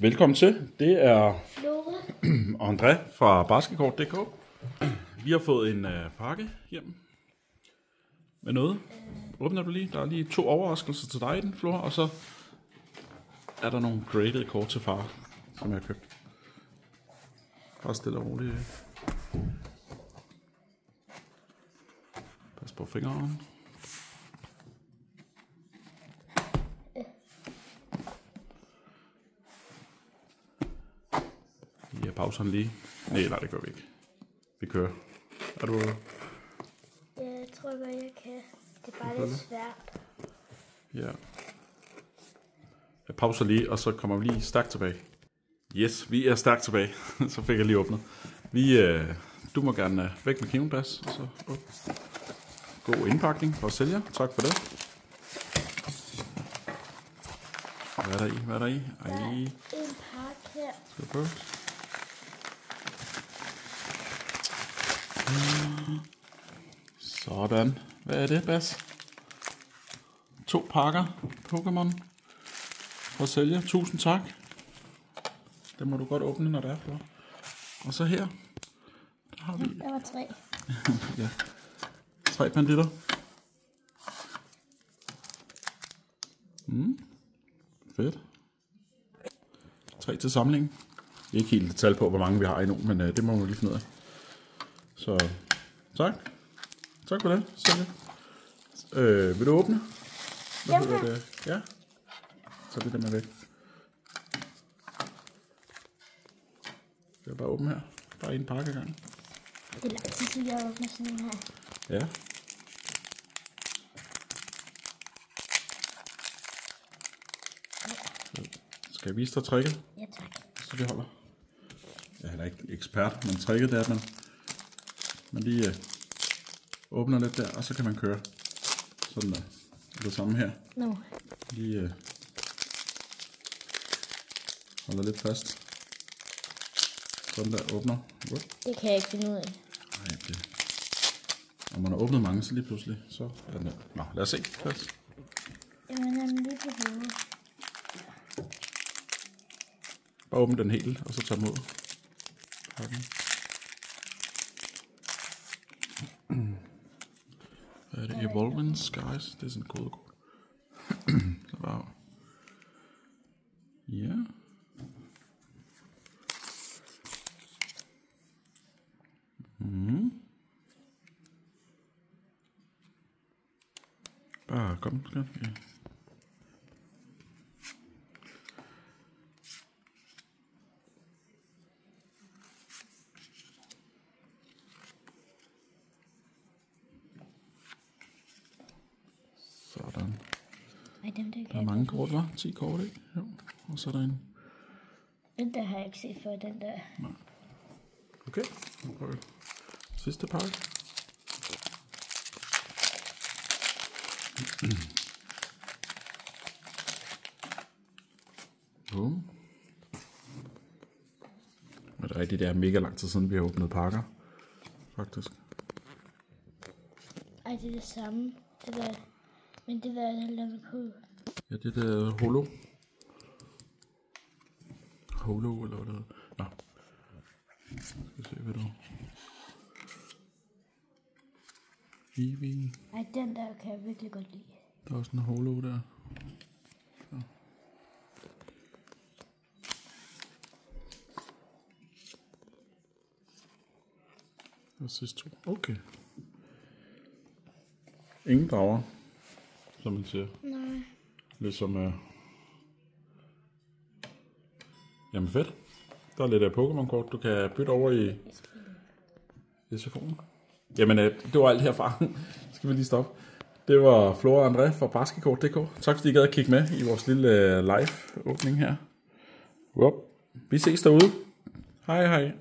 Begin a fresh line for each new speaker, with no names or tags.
Velkommen til. Det er
Flora
og André fra Basketball.dk. Vi har fået en pakke hjem med noget. Åbner du lige? Der er lige 2 overraskelser til dig i den, Flora, og så er der nogle graded kort til far, som jeg har købt. Bare stille og roligt. Pas på fingeren. Jeg pauser den lige. Nej, det gør vi ikke. Vi kører. Er du...
Jeg tror godt, jeg kan. Det er bare lidt svært.
Ja. Jeg pauser lige, og så kommer vi lige stærkt tilbage. Yes, vi er stærkt tilbage. Så fik jeg lige åbnet. Du må gerne væk med kæmpeplads. Så god indpakning fra sælger. Tak for det. Hvad er der i? Hvad er der i?
Der er en pakke her.
Skal jeg prøve? Sådan. Hvad er det, Bas? 2 pakker Pokémon fra sælger. Tusind tak. Det må du godt åbne, når det er for. Og så her. Der har vi...
Der var 3.
ja. 3 banditter. Fedt. 3 til samling. Ikke helt tal på, hvor mange vi har endnu, men det må vi lige finde ud af. Så tak. Tak for det. Vil du åbne? Hvad hedder det? Ja. Så er det der med væk. Jeg bare åbne her. Bare en pakke gang.
Det er lang tid siden, jeg åbner sådan en her.
Ja. Skal jeg vise dig tricket?
Ja, tak.
Så vi holder. Jeg er da ikke ekspert, men tricket det er, at man lige åbner lidt der, og så kan man køre. Sådan der. Det samme her.
No.
Lige holder lidt fast. Sådan der, åbner.
Det kan jeg ikke finde ud af.
Nej, det. Når man har åbnet mange, så lige pludselig, så er den der. Nå, lad os se. Pas.
Jamen, jeg er lige på hovedet.
Bare åbne den helt, og så tage den ud. Hvad er det? Evolving Skies. Det er sådan en kodekort. Så bare... Ja. Bare kom, skat. Ja. Sådan. Der er mange kort, hva'? 10 kort, ikke? Jo. Og så er der en...
Den der har jeg ikke set før, den der.
Nej. Okay, nu prøver vi. Sidste pakke. Boom. Det er rigtigt, det er mega lang tid siden, vi har åbnet pakker. Faktisk.
Ej, det er det samme. Det der... Men det der er lavet på.
Ja, det der holo. Holo, eller hvad det hedder. Nå. Skal vi se, hvad du... Eevee.
Ej, den der kan jeg virkelig godt lide.
Der er også en holo der. Så. Og sidste 2. Okay. Ingen drager, som man siger.
Nej.
Ligesom... Jamen fedt. Der er lidt af Pokémon-kort, du kan bytte over i SFO'en. Jamen, det var alt herfra. Skal vi lige stoppe. Det var Flora og André fra Basketball.dk. Tak fordi I gad at kigge med i vores lille live-åbning her. Vi ses derude. Hej hej.